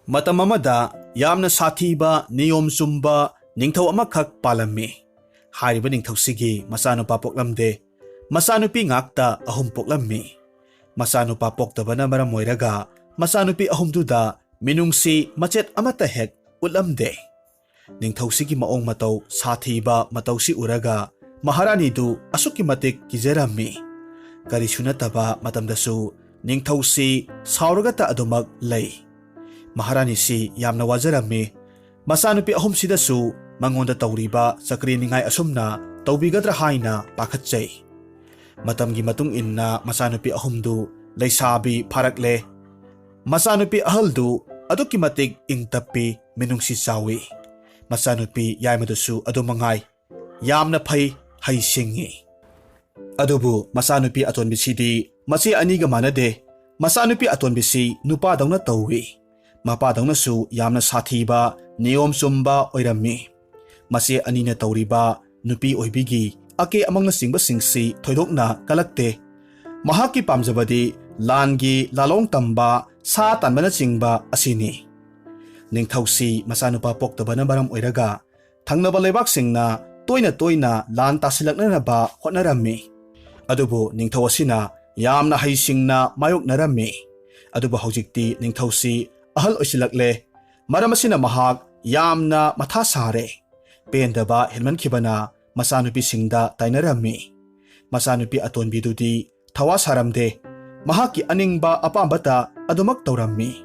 ꯃꯇꯝ ꯑꯃꯗ ꯌꯥꯝꯅ ꯁꯥꯊꯤꯕ ꯅꯤꯌꯣꯝ ꯆꯨꯝꯕ ꯅꯤꯡꯊꯧ ꯑꯃꯈꯛ ꯄꯥꯜꯂꯝꯃꯤ꯫ ꯍꯥꯏꯔꯤꯕ ꯅꯤꯡꯊꯧꯁꯤꯒꯤ ꯃꯆꯥꯅꯨꯄꯥ ꯄꯣꯛꯂꯝꯗꯦ, ꯃꯆꯥꯅꯨꯄꯤ ꯉꯥꯛꯇ 3 ꯄꯣꯛꯂꯝꯃꯤ꯫ ꯃꯆꯥꯅꯨꯄꯥ ꯄꯣꯛꯇꯕꯅ ꯃꯔꯝ ꯑꯣꯏꯔꯒ ꯃꯆꯥꯅꯨꯄꯤ 3ꯗꯨꯗ ꯃꯤꯅꯨꯡꯁꯤ ꯃꯆꯦꯠ ꯑꯃꯠꯇ ꯍꯦꯛ ꯎꯠꯂꯝꯗꯦ꯫ ꯅꯤꯡꯊꯧꯁꯤꯒꯤ ꯃꯑꯣꯡ ꯃꯇꯧ ꯁꯥꯊꯤꯕ ꯃꯇꯧꯁꯤ ꯎꯔꯒ ꯃꯍꯥꯔꯥꯅꯤꯗꯨ ꯑꯁꯨꯛꯀꯤ ꯃꯇꯤꯛ ꯀꯤꯖꯔꯝꯃꯤ꯫ ꯀꯔꯤꯁꯨ ꯅꯠꯇꯕ ꯃꯇꯝꯗꯁꯨ ꯅꯤꯡꯊꯧꯁꯤ ꯁꯥꯎꯔꯒꯇ ꯑꯗꯨꯃꯛ ꯂꯩ꯫ ꯃꯍꯥꯔꯥꯅꯤꯁꯤ ꯌꯥꯝꯅ ꯋꯥꯖꯔꯝꯃꯤ꯫ ꯃꯆꯥꯅꯨꯄꯤ 3ꯁꯤꯗꯁꯨ ꯃꯉꯣꯟꯗ ꯇꯧꯔꯤꯕ ꯆꯀ꯭ꯔꯤ ꯅꯤꯡꯉꯥꯏ ꯑꯁꯨꯝꯅ ꯇꯧꯕꯤꯒꯗ꯭ꯔꯥ ꯍꯥꯏꯅ ꯄꯥꯈꯠꯆꯩ꯫ ꯃꯇꯝꯒꯤ ꯃꯇꯨꯡ ꯏꯟꯅ ꯃꯆꯥꯅꯨꯄꯤ 3ꯗꯨ ꯂꯩꯁꯥꯕꯤ ꯐꯥꯔꯛꯂꯦ꯫ ꯃꯆꯥꯅꯨꯄꯤ ꯑꯍꯜꯗꯨ ꯑꯗꯨꯛꯀꯤ ꯃꯇꯤꯛ ꯏꯪ ꯇꯞꯄꯤ, ꯃꯤꯅꯨꯡꯁꯤ ꯆꯥꯎꯏ꯫ ꯃꯆꯥꯅꯨꯄꯤ ꯌꯥꯏꯃꯗꯨꯁꯨ ꯑꯗꯨꯃꯉꯥꯏ, ꯌꯥꯝꯅ ꯐꯩ, ꯍꯩꯁꯤꯡꯉꯤ꯫ ꯑꯗꯨꯕꯨ ꯃꯆꯥꯅꯨꯄꯤ ꯑꯇꯣꯟꯕꯤꯁꯤꯗꯤ ꯃꯆꯦ ꯑꯅꯤꯒ ꯃꯥꯟꯅꯗꯦ꯫ ꯃꯆꯥꯅꯨꯄꯤ ꯑꯇꯣꯟꯕꯤꯁꯤ ꯅꯨꯄꯥꯗꯧꯅ ꯇꯧꯏ, ꯃꯄꯥꯗꯧꯅꯁꯨ ꯌꯥꯝꯅ ꯁꯥꯊꯤꯕ, ꯅꯤꯌꯣꯝ ꯆꯨꯝꯕ ꯑꯣꯏꯔꯝꯃꯤ꯫ ꯃꯆꯦ ꯑꯅꯤꯅ ꯇꯧꯔꯤꯕ ꯅꯨꯄꯤ ꯑꯣꯏꯕꯤꯒꯤ ꯑꯀꯦ ꯑꯃꯧꯅꯆꯤꯡꯕꯁꯤꯡꯁꯤ ꯊꯣꯏꯗꯣꯛꯅ ꯀꯜꯂꯛꯇꯦ꯫ ꯃꯍꯥꯛꯀꯤ ꯄꯥꯝꯖꯕꯗꯤ ꯂꯥꯟꯒꯤ ꯂꯥꯂꯣꯡ ꯇꯝꯕ, ꯁꯥ ꯇꯥꯟꯕꯅꯆꯤꯡꯕ ꯑꯁꯤꯅꯤ꯫ ꯅꯤꯡꯊꯧꯁꯤ ꯃꯆꯥꯅꯨꯄꯥ ꯄꯣꯛꯇꯕꯅ ꯃꯔꯝ ꯑꯣꯏꯔꯒ ꯊꯪꯅꯕ ꯂꯩꯕꯥꯛꯁꯤꯡꯅ ꯇꯣꯏꯅ ꯇꯣꯏꯅ ꯂꯥꯟ ꯇꯥꯁꯤꯜꯂꯛꯅꯅꯕ ꯍꯣꯠꯅꯔꯝꯃꯤ꯫ ꯑꯗꯨꯕꯨ ꯅꯤꯡꯊꯧ ꯑꯁꯤꯅ ꯌꯥꯝꯅ ꯍꯩꯁꯤꯡꯅ ꯃꯥꯌꯣꯛꯅꯔꯝꯃꯤ꯫ ꯑꯗꯨꯕꯨ ꯍꯧꯖꯤꯛꯇꯤ ꯅꯤꯡꯊꯧꯁꯤ ꯑꯍꯜ ꯑꯣꯏꯁꯤꯜꯂꯛꯂꯦ꯫ ꯃꯔꯝ ꯑꯁꯤꯅ ꯃꯍꯥꯛ ꯌꯥꯝꯅ ꯃꯊꯥ ꯁꯥꯔꯦ꯫ ꯄꯦꯟꯗꯕ ꯍꯦꯟꯃꯟꯈꯤꯕꯅ ꯃꯆꯥꯅꯨꯄꯤꯁꯤꯡꯗ ꯇꯥꯏꯅꯔꯝꯃꯤ꯫ ꯃꯆꯥꯅꯨꯄꯤ ꯑꯇꯣꯟꯕꯤꯗꯨꯗꯤ ꯊꯋꯥ ꯁꯥꯔꯝꯗꯦ꯫ ꯃꯍꯥꯛꯀꯤ ꯑꯅꯤꯡꯕ ꯑꯄꯥꯝꯕꯇ ꯑꯗꯨꯃꯛ ꯇꯧꯔꯝꯃꯤ꯫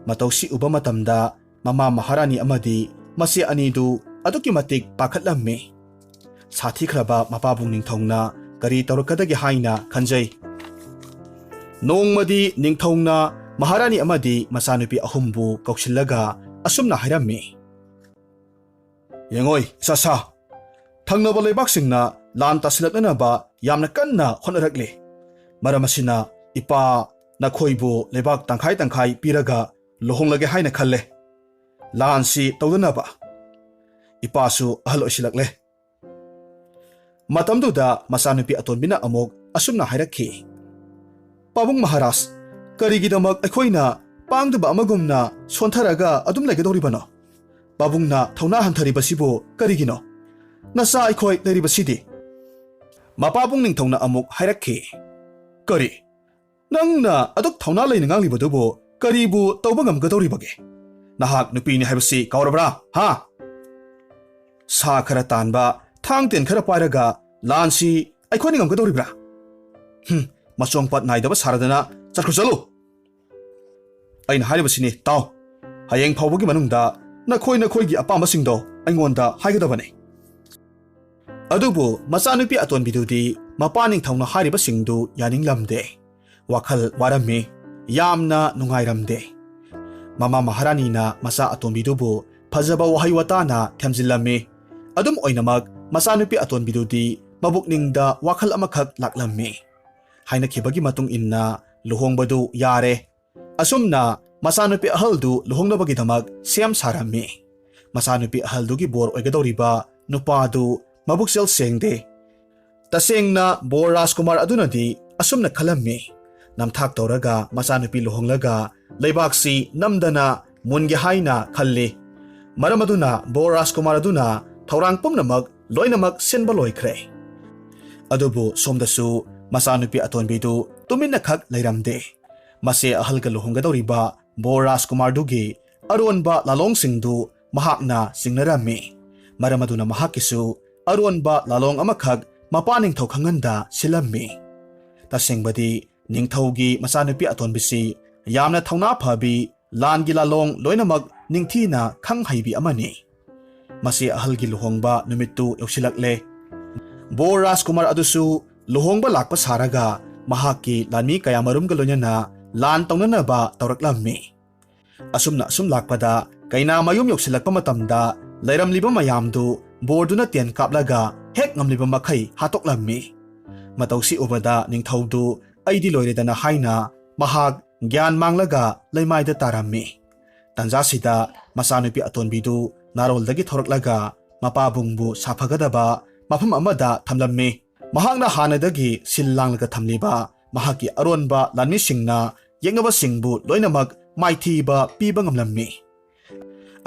ꯃꯇꯧꯁꯤ ꯎꯕ ꯃꯇꯝꯗ ꯃꯃꯥ ꯃꯍꯥꯔꯥꯅꯤ ꯑꯃꯗꯤ ꯃꯆꯦ ꯑꯅꯤꯗꯨ ꯑꯗꯨꯛꯀꯤ ꯃꯇꯤꯛ ꯄꯥꯈꯠꯂꯝꯃꯤ꯫ ꯁꯥꯊꯤꯈ꯭ꯔꯕ ꯃꯄꯥꯕꯨꯡ ꯅꯤꯡꯊꯧꯅ ꯀꯔꯤ ꯇꯧꯔꯛꯀꯗꯒꯦ ꯍꯥꯏꯅ ꯈꯟꯖꯩ꯫ ꯅꯣꯡꯃꯗꯤ ꯅꯤꯡꯊꯧꯅ ꯃꯍꯥꯔꯥꯅꯤ ꯑꯃꯗꯤ ꯃꯆꯥꯅꯨꯄꯤ 3ꯕꯨ ꯀꯧꯁꯤꯜꯂꯒ ꯑꯁꯨꯝꯅ ꯍꯥꯏꯔꯝꯃꯤ꯫ ꯌꯦꯡꯉꯣꯏ ꯏꯆꯥꯁꯥ, ꯊꯪꯅꯕ ꯂꯩꯕꯥꯛꯁꯤꯡꯅ ꯂꯥꯟ ꯇꯥꯁꯤꯜꯂꯛꯅꯅꯕ ꯌꯥꯝꯅ ꯀꯟꯅ ꯍꯣꯠꯅꯔꯛꯂꯤ꯫ ꯃꯔꯝ ꯑꯁꯤꯅ ꯏꯄꯥ ꯅꯈꯣꯏꯕꯨ ꯂꯩꯕꯥꯛ ꯇꯪꯈꯥꯏ ꯇꯪꯈꯥꯏ ꯄꯤꯔꯒ ꯂꯨꯍꯣꯡꯂꯒꯦ ꯍꯥꯏꯅ ꯈꯜꯂꯦ, ꯂꯥꯟꯁꯤ ꯇꯧꯗꯅꯕ꯫ ꯏꯄꯥꯁꯨ ꯑꯍꯜ ꯑꯣꯏꯁꯤꯜꯂꯛꯂꯦ꯫ ꯃꯇꯝꯗꯨꯗ ꯃꯆꯥꯅꯨꯄꯤ ꯑꯇꯣꯟꯕꯤꯅ ꯑꯃꯨꯛ ꯑꯁꯨꯝꯅ ꯍꯥꯏꯔꯛꯈꯤ꯫ ꯄꯥꯕꯨꯡ ꯃꯍꯥꯔꯥꯖ, ꯀꯔꯤꯒꯤꯗꯃꯛ ꯑꯩꯈꯣꯏꯅ ꯄꯥꯡꯗꯕ ꯑꯃꯒꯨꯝꯅ ꯁꯣꯟꯊꯔꯒ ꯑꯗꯨꯝ ꯂꯩꯒꯗꯧꯔꯤꯕꯅꯣ? ꯄꯥꯕꯨꯡꯅ ꯊꯧꯅꯥ ꯍꯟꯊꯔꯤꯕꯁꯤꯕꯨ ꯀꯔꯤꯒꯤꯅꯣ? ꯅꯆꯥ ꯑꯩꯈꯣꯏ ꯂꯩꯔꯤꯕꯁꯤꯗꯤ? ꯃꯄꯥꯕꯨꯡ ꯅꯤꯡꯊꯧꯅ ꯑꯃꯨꯛ ꯍꯥꯏꯔꯛꯈꯤ꯫ ꯀꯔꯤ? ꯅꯪꯅ ꯑꯗꯨꯛ ꯊꯧꯅꯥ ꯂꯩꯅ ꯉꯥꯡꯂꯤꯕꯗꯨꯕꯨ ꯀꯔꯤꯕꯨ ꯇꯧꯕ ꯉꯝꯒꯗꯧꯔꯤꯕꯒꯦ? ꯅꯍꯥꯛ ꯅꯨꯄꯤꯅꯤ ꯍꯥꯏꯕꯁꯤ ꯀꯥꯎꯔꯕ꯭ꯔꯥ ꯍꯥ? ꯁꯥ ꯈꯔ ꯇꯥꯟꯕ, ꯊꯥꯡ ꯇꯦꯟ ꯈꯔ ꯄꯥꯏꯔꯒ ꯂꯥꯟꯁꯤ ꯑꯩꯈꯣꯏꯅ ꯉꯝꯒꯗꯧꯔꯤꯕ꯭ꯔꯥ? ꯃꯆꯣꯡꯄꯠ ꯅꯥꯏꯗꯕ ꯁꯥꯔꯗꯅ ꯆꯠꯈ꯭ꯔꯣ ꯆꯠꯂꯨ! ꯑꯩꯅ ꯍꯥꯏꯔꯤꯕꯁꯤꯅꯤ ꯇꯥꯎ꯫ ꯍꯌꯦꯡ ꯐꯥꯎꯕꯒꯤ ꯃꯅꯨꯡꯗ ꯅꯈꯣꯏꯒꯤ ꯑꯄꯥꯝꯕꯁꯤꯡꯗꯣ ꯑꯩꯉꯣꯟꯗ ꯍꯥꯏꯒꯗꯕꯅꯤ꯫ ꯑꯗꯨꯕꯨ ꯃꯆꯥꯅꯨꯄꯤ ꯑꯇꯣꯟꯕꯤꯗꯨꯗꯤ ꯃꯄꯥ ꯅꯤꯡꯊꯧꯅ ꯍꯥꯏꯔꯤꯕꯁꯤꯡꯗꯨ ꯌꯥꯅꯤꯡꯂꯝꯗꯦ꯫ ꯋꯥꯈꯜ ꯋꯥꯔꯝꯃꯤ, ꯌꯥꯝꯅ ꯅꯨꯡꯉꯥꯏꯔꯝꯗꯦ꯫ ꯃꯃꯥ ꯃꯍꯥꯔꯥꯅꯤꯅ ꯃꯆꯥ ꯑꯇꯣꯟꯕꯤꯗꯨꯕꯨ ꯐꯖꯕ ꯋꯥꯍꯩ ꯋꯥꯇꯥꯅ ꯊꯦꯝꯖꯤꯜꯂꯝꯃꯤ꯫ ꯑꯗꯨꯝ ꯑꯣꯏꯅꯃꯛ ꯃꯆꯥꯅꯨꯄꯤ ꯑꯇꯣꯟꯕꯤꯗꯨꯗꯤ ꯃꯕꯨꯛꯅꯤꯡꯗ ꯋꯥꯈꯜ ꯑꯃꯈꯛ ꯂꯥꯛꯂꯝꯃꯤ꯫ ꯍꯥꯏꯅꯈꯤꯕꯒꯤ ꯃꯇꯨꯡ ꯏꯟꯅ ꯂꯨꯍꯣꯡꯕꯗꯨ ꯌꯥꯔꯦ꯫ ꯑꯁꯨꯝꯅ ꯃꯆꯥꯅꯨꯄꯤ ꯑꯍꯜꯗꯨ ꯂꯨꯍꯣꯡꯅꯕꯒꯤꯗꯃꯛ ꯁꯦꯝ ꯁꯥꯔꯝꯃꯤ꯫ ꯃꯆꯥꯅꯨꯄꯤ ꯑꯍꯜꯗꯨꯒꯤ ꯕꯣꯔ ꯑꯣꯏꯒꯗꯧꯔꯤꯕ ꯅꯨꯄꯥꯗꯨ ꯃꯕꯨꯛꯆꯦꯜ ꯁꯦꯡꯗꯦ꯫ ꯇꯁꯦꯡꯅ ꯕꯣꯔ ꯔꯥꯖꯀꯨꯃꯥꯔ ꯑꯗꯨꯅꯗꯤ ꯑꯁꯨꯝꯅ ꯈꯜꯂꯝꯃꯤ, ꯅꯝꯊꯥꯛ ꯇꯧꯔꯒ ꯃꯆꯥꯅꯨꯄꯤ ꯂꯨꯍꯣꯡꯂꯒ ꯂꯩꯕꯥꯛꯁꯤ ꯅꯝꯗꯅ ꯃꯨꯟꯒꯦ ꯍꯥꯏꯅ ꯈꯜꯂꯤ꯫ ꯃꯔꯝ ꯑꯗꯨꯅ ꯕꯣꯔ ꯔꯥꯖꯀꯨꯃꯥꯔ ꯑꯗꯨꯅ ꯊꯧꯔꯥꯡ ꯄꯨꯝꯅꯃꯛ ꯂꯣꯏꯅꯃꯛ ꯁꯤꯟꯕ ꯂꯣꯏꯈ꯭ꯔꯦ꯫ ꯑꯗꯨꯕꯨ ꯁꯣꯝꯗꯁꯨ ꯃꯆꯥꯅꯨꯄꯤ ꯑꯇꯣꯟꯕꯤꯗꯨ ꯇꯨꯃꯤꯟꯅ ꯈꯛ ꯂꯩꯔꯝꯗꯦ꯫ ꯃꯆꯦ ꯑꯍꯜꯒ ꯂꯨꯍꯣꯡꯒꯗꯧꯔꯤꯕ ꯕꯣꯔ ꯔꯥꯖꯀꯨꯃꯥꯔꯗꯨꯒꯤ ꯑꯔꯣꯟꯕ ꯂꯥꯂꯣꯡꯁꯤꯡꯗꯨ ꯃꯍꯥꯛꯅ ꯆꯤꯡꯅꯔꯝꯃꯤ꯫ ꯃꯔꯝ ꯑꯗꯨꯅ ꯃꯍꯥꯛꯀꯤꯁꯨ ꯑꯔꯣꯟꯕ ꯂꯥꯂꯣꯡ ꯑꯃꯈꯛ ꯃꯄꯥ ꯅꯤꯡꯊꯧ ꯈꯪꯍꯟꯗ ꯁꯤꯜꯂꯝꯃꯤ꯫ ꯇꯁꯦꯡꯕꯗꯤ ꯅꯤꯡꯊꯧꯒꯤ ꯃꯆꯥꯅꯨꯄꯤ ꯑꯇꯣꯟꯕꯤꯁꯤ ꯌꯥꯝꯅ ꯊꯧꯅꯥ ꯐꯕꯤ, ꯂꯥꯟꯒꯤ ꯂꯥꯂꯣꯡ ꯂꯣꯏꯅꯃꯛ ꯅꯤꯡꯊꯤꯅ ꯈꯪ ꯍꯩꯕꯤ ꯑꯃꯅꯤ꯫ ꯃꯆꯦ ꯑꯍꯜꯒꯤ ꯂꯨꯍꯣꯡꯕ ꯅꯨꯃꯤꯠꯇꯨ ꯌꯧꯁꯤꯜꯂꯛꯂꯦ꯫ ꯕꯣꯔ ꯔꯥꯖꯀꯨꯃꯥꯔ ꯑꯗꯨꯁꯨ ꯂꯨꯍꯣꯡꯕ ꯂꯥꯛꯄ ꯁꯥꯔꯒ ꯃꯍꯥꯛꯀꯤ ꯂꯥꯟꯃꯤ ꯀꯌꯥꯃꯔꯨꯝꯒ ꯂꯣꯏꯅꯅ ꯂꯥꯟ ꯇꯧꯅꯅꯕ ꯇꯧꯔꯛꯂꯝꯃꯤ꯫ ꯑꯁꯨꯝ ꯂꯥꯛꯄꯗ ꯀꯩꯅꯥꯃꯌꯨꯝ ꯌꯧꯁꯤꯜꯂꯛꯄ ꯃꯇꯝꯗ ꯂꯩꯔꯝꯂꯤꯕ ꯃꯌꯥꯝꯗꯨ ꯕꯣꯔꯗꯨꯅ ꯇꯦꯟ ꯀꯥꯞꯂꯒ ꯍꯦꯛ ꯉꯝꯂꯤꯕ ꯃꯈꯩ ꯍꯥꯠꯇꯣꯛꯂꯝꯃꯤ꯫ ꯃꯇꯧꯁꯤ ꯎꯕꯗ ꯅꯤꯡꯊꯧꯗꯨ ꯑꯩꯗꯤ ꯂꯣꯏꯔꯦꯗꯅ ꯍꯥꯏꯅ ꯃꯍꯥꯛ ꯒ꯭ꯌꯥꯟ ꯃꯥꯡꯂꯒ ꯂꯩꯃꯥꯏꯗ ꯇꯥꯔꯝꯃꯤ꯫ ꯇꯥꯟꯖꯥꯁꯤꯗ ꯃꯆꯥꯅꯨꯄꯤ ꯑꯇꯣꯟꯕꯤꯗꯨ ꯅꯥꯔꯣꯜꯗꯒꯤ ꯊꯣꯔꯛꯂꯒ ꯃꯄꯥꯕꯨꯡꯕꯨ ꯁꯥꯐꯒꯗꯕ ꯃꯐꯝ ꯑꯃꯗ ꯊꯝꯂꯝꯃꯤ꯫ ꯃꯍꯥꯛꯅ ꯍꯥꯟꯅꯗꯒꯤ ꯁꯤꯜ ꯂꯥꯡꯂꯒ ꯊꯝꯂꯤꯕ ꯃꯍꯥꯛꯀꯤ ꯑꯔꯣꯟꯕ ꯂꯥꯟꯃꯤꯁꯤꯡꯅ ꯌꯦꯛꯅꯕꯁꯤꯡꯕꯨ ꯂꯣꯏꯅꯃꯛ ꯃꯥꯏꯊꯤꯕ ꯄꯤꯕ ꯉꯝꯂꯝꯃꯤ꯫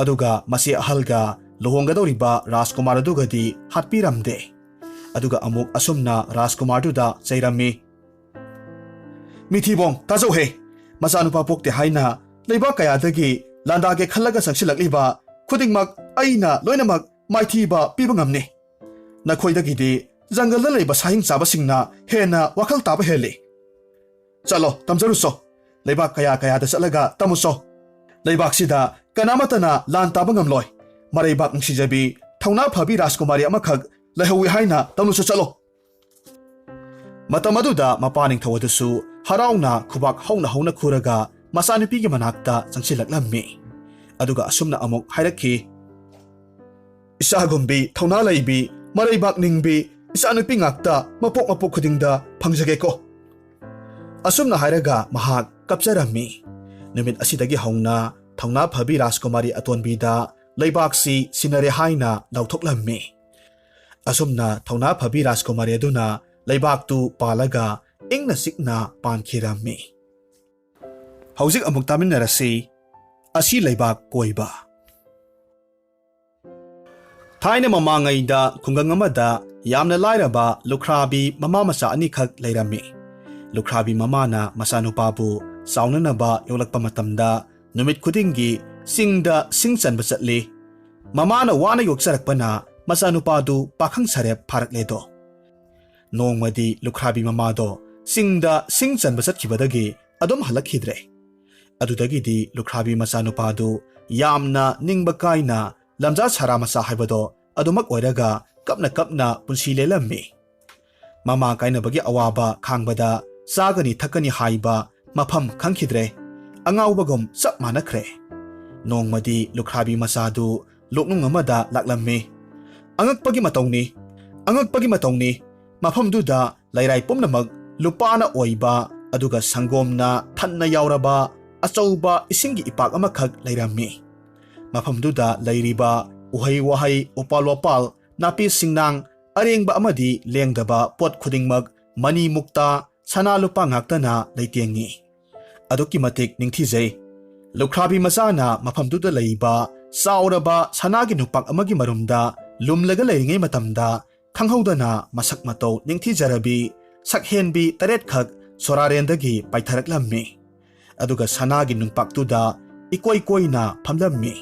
ꯑꯗꯨꯒ ꯃꯁꯤ ꯑꯍꯜꯒ ꯂꯨꯍꯣꯡꯒꯗꯧꯔꯤꯕ ꯔꯥꯖꯀꯨꯃꯥꯔ ꯑꯗꯨꯒꯗꯤ ꯍꯥꯠꯄꯤꯔꯝꯗꯦ꯫ ꯑꯗꯨꯒ ꯑꯃꯨꯛ ꯑꯁꯨꯝꯅ ꯔꯥꯖꯀꯨꯃꯥꯔꯗꯨꯗ ꯆꯩꯔꯝꯃꯤ, ꯃꯤꯊꯤꯕꯣꯡ ꯇꯥꯖꯧꯍꯦ, ꯃꯆꯥꯅꯨꯄꯥ ꯄꯣꯛꯇꯦ ꯍꯥꯏꯅ ꯂꯩꯕꯥꯛ ꯀꯌꯥꯗꯒꯤ ꯂꯥꯟꯗꯥꯒꯦ ꯈꯜꯂꯒ ꯆꯪꯁꯤꯜꯂꯛꯂꯤꯕ ꯈꯨꯗꯤꯡꯃꯛ ꯑꯩꯅ ꯂꯣꯏꯅꯃꯛ ꯃꯥꯏꯊꯤꯕ ꯄꯤꯕ ꯉꯝꯅꯤ꯫ ꯅꯈꯣꯏꯗꯒꯤꯗꯤ ꯖꯪꯒꯜꯗ ꯂꯩꯕ ꯁꯥꯍꯤꯡ ꯆꯥꯕꯁꯤꯡꯅ ꯍꯦꯟꯅ ꯋꯥꯈꯜ ꯇꯥꯕ ꯍꯦꯜꯂꯤ꯫ ꯆꯠꯂꯣ ꯇꯝꯖꯔꯨꯆꯣ, ꯂꯩꯕꯥꯛ ꯀꯌꯥꯗ ꯆꯠꯂꯒ ꯇꯝꯃꯨꯆꯣ꯫ ꯂꯩꯕꯥꯛꯁꯤꯗ ꯀꯅꯥꯃꯠꯇꯅ ꯂꯥꯟ ꯇꯥꯕ ꯉꯝꯂꯣꯏ꯫ ꯃꯔꯩꯕꯥꯛ ꯅꯨꯡꯁꯤꯖꯕꯤ ꯊꯧꯅꯥ ꯐꯕꯤ ꯔꯥꯖꯀꯨꯃꯥꯔꯤ ꯑꯃꯈꯛ ꯂꯩꯍꯧꯏ ꯍꯥꯏꯅ ꯇꯝꯂꯨꯆꯣ ꯆꯠꯂꯣ꯫ ꯃꯇꯝ ꯑꯗꯨꯗ ꯃꯄꯥ ꯅꯤꯡꯊꯧ ꯑꯗꯨꯁꯨ ꯍꯔꯥꯎꯅ ꯈꯨꯕꯥꯛ ꯍꯧꯅ ꯍꯧꯅ ꯈꯨꯔꯒ ꯃꯆꯥꯅꯨꯄꯤꯒꯤ ꯃꯅꯥꯛꯇ ꯆꯪꯁꯤꯜꯂꯛꯂꯝꯃꯤ꯫ ꯑꯗꯨꯒ ꯑꯁꯨꯝꯅ ꯑꯃꯨꯛ ꯍꯥꯏꯔꯛꯈꯤ, ꯏꯆꯥꯒꯨꯝꯕꯤ ꯊꯧꯅꯥ ꯂꯩꯕꯤ ꯃꯔꯩꯕꯥꯛ ꯅꯤꯡꯕꯤ ꯏꯆꯥꯅꯨꯄꯤ ꯉꯥꯛꯇ ꯃꯄꯣꯛ ꯈꯨꯗꯤꯡꯗ ꯐꯪꯖꯒꯦꯀꯣ꯫ ꯑꯁꯨꯝꯅ ꯍꯥꯏꯔꯒ ꯃꯍꯥꯛ ꯀꯞꯆꯔꯝꯃꯤ꯫ ꯅꯨꯃꯤꯠ ꯑꯁꯤꯗꯒꯤ ꯍꯧꯅ ꯊꯧꯅꯥ ꯐꯕꯤ ꯔꯥꯖꯀꯨꯃꯥꯔꯤ ꯑꯇꯣꯟꯕꯤꯗ ꯂꯩꯕꯥꯛꯁꯤ ꯁꯤꯟꯅꯔꯦ ꯍꯥꯏꯅ ꯂꯥꯎꯊꯣꯛꯂꯝꯃꯤ꯫ ꯑꯁꯨꯝꯅ ꯊꯧꯅꯥ ꯐꯕꯤ ꯔꯥꯖꯀꯨꯃꯥꯔꯤ ꯑꯗꯨꯅ ꯂꯩꯕꯥꯛꯇꯨ ꯄꯥꯜꯂꯒ ꯏꯪꯅ ꯆꯤꯛꯅ ꯄꯥꯟꯈꯤꯔꯝꯃꯤ꯫ ꯍꯧꯖꯤꯛ ꯑꯃꯨꯛ ꯇꯥꯃꯤꯟꯅꯔꯁꯤ ꯑꯁꯤ ꯂꯩꯕꯥꯛ ꯀꯣꯏꯕ꯫ ꯊꯥꯏꯅ ꯃꯃꯥꯡꯉꯩꯗ ꯈꯨꯡꯒꯪ ꯑꯃꯗ ꯌꯥꯝꯅ ꯂꯥꯏꯔꯕ ꯂꯨꯈ꯭ꯔꯥꯕꯤ ꯃꯃꯥ ꯃꯆꯥ ꯑꯅꯤꯈꯛ ꯂꯩꯔꯝꯃꯤ꯫ ꯂꯨꯈ꯭ꯔꯥꯕꯤ ꯃꯃꯥꯅ ꯃꯆꯥꯅꯨꯄꯥꯕꯨ ꯆꯥꯎꯅꯅꯕ ꯌꯣꯛꯂꯛꯄ ꯃꯇꯝꯗ ꯅꯨꯃꯤꯠ ꯈꯨꯗꯤꯡꯒꯤ ꯆꯤꯡꯗ ꯁꯤꯡ ꯆꯟꯕ ꯆꯠꯂꯤ꯫ ꯃꯃꯥꯅ ꯋꯥꯅ ꯌꯣꯛꯆꯔꯛꯄꯅ ꯃꯆꯥꯅꯨꯄꯥꯗꯨ ꯄꯥꯈꯪ ꯁꯥꯔꯦꯞ ꯐꯥꯔꯛꯂꯦꯗꯣ꯫ ꯅꯣꯡꯃꯗꯤ ꯂꯨꯈ꯭ꯔꯥꯕꯤ ꯃꯃꯥꯗꯣ ꯆꯤꯡꯗ ꯁꯤꯡ ꯆꯟꯕ ꯆꯠꯈꯤꯕꯗꯒꯤ ꯑꯗꯨꯝ ꯍꯜꯂꯛꯈꯤꯗ꯭ꯔꯦ꯫ ꯑꯗꯨꯗꯒꯤꯗꯤ ꯂꯨꯈ꯭ꯔꯥꯕꯤ ꯃꯆꯥꯅꯨꯄꯥꯗꯨ ꯌꯥꯝꯅ ꯅꯤꯡꯕ ꯀꯥꯏꯅ ꯂꯝꯖꯥ ꯁꯥꯔꯥ ꯃꯆꯥ ꯍꯥꯏꯕꯗꯣ ꯑꯗꯨꯃꯛ ꯑꯣꯏꯔꯒ ꯀꯞꯅ ꯄꯨꯟꯁꯤ ꯂꯦꯜꯂꯝꯃꯤ꯫ ꯃꯃꯥ ꯀꯥꯏꯅꯕꯒꯤ ꯑꯋꯥꯕ ꯈꯥꯡꯕꯗ ꯆꯥꯒꯅꯤ ꯊꯛꯀꯅꯤ ꯍꯥꯏꯕ ꯃꯐꯝ ꯈꯪꯈꯤꯗ꯭ꯔꯦ꯫ ꯑꯉꯥꯎꯕꯒꯨꯝ ꯆꯞ ꯃꯥꯟꯅꯈ꯭ꯔꯦ꯫ ꯅꯣꯡꯃꯗꯤ ꯂꯨꯈ꯭ꯔꯥꯕꯤ ꯃꯆꯥꯗꯨ ꯂꯣꯛꯅꯨꯡ ꯑꯃꯗ ꯂꯥꯛꯂꯝꯃꯤ꯫ ꯑꯉꯛꯄꯒꯤ ꯃꯇꯧꯅꯤ ꯃꯐꯝꯗꯨꯗ ꯂꯩꯔꯥꯏ ꯄꯨꯝꯅꯃꯛ ꯂꯨꯄꯥꯅ ꯑꯣꯏꯕ ꯑꯗꯨꯒ ꯁꯪꯒꯣꯝꯅ ꯊꯟꯅ ꯌꯥꯎꯔꯕ ꯑꯆꯧꯕ ꯏꯁꯤꯡꯒꯤ ꯏꯄꯥꯛ ꯑꯃꯈꯛ ꯂꯩꯔꯝꯃꯤ꯫ ꯃꯐꯝꯗꯨꯗ ꯂꯩꯔꯤꯕ ꯎꯍꯩ ꯋꯥꯍꯩ ꯎꯄꯥꯜ ꯋꯥꯄꯥꯜ ꯅꯥꯄꯤ ꯁꯤꯡꯅꯥꯡ ꯑꯔꯦꯡꯕ ꯑꯃꯗꯤ ꯂꯦꯡꯗꯕ ꯄꯣꯠ ꯈꯨꯗꯤꯡꯃꯛ ꯃꯅꯤ ꯃꯨꯛꯇ ꯁꯅꯥ ꯂꯨꯄꯥ ꯉꯥꯛꯇꯅ ꯂꯩꯇꯦꯡꯉꯤ꯫ ꯑꯗꯨꯛꯀꯤ ꯃꯇꯤꯛ ꯅꯤꯡꯊꯤꯖꯩ꯫ ꯂꯨꯈ꯭ꯔꯥꯕꯤ ꯃꯆꯥꯅ ꯃꯐꯝꯗꯨꯗ ꯂꯩꯕ ꯆꯥꯎꯔꯕ ꯁꯅꯥꯒꯤ ꯅꯨꯄꯥꯛ ꯑꯃꯒꯤ ꯃꯔꯨꯝꯗ ꯂꯨꯝꯂꯒ ꯂꯩꯔꯤꯉꯩ ꯃꯇꯝꯗ ꯈꯪꯍꯧꯗꯅ ꯃꯁꯛ ꯃꯇꯧ ꯅꯤꯡꯊꯤꯖꯔꯕꯤ ꯁꯛꯍꯦꯟꯕꯤ 8 ꯁꯣꯔꯥꯔꯦꯟꯗꯒꯤ ꯄꯥꯏꯊꯔꯛꯂꯝꯃꯤ꯫ ꯑꯗꯨꯒ ꯁꯅꯥꯒꯤ ꯅꯨꯡꯄꯥꯛꯇꯨꯗ ꯏꯀꯣꯏ ꯀꯣꯏꯅ ꯐꯝꯂꯝꯃꯤ꯫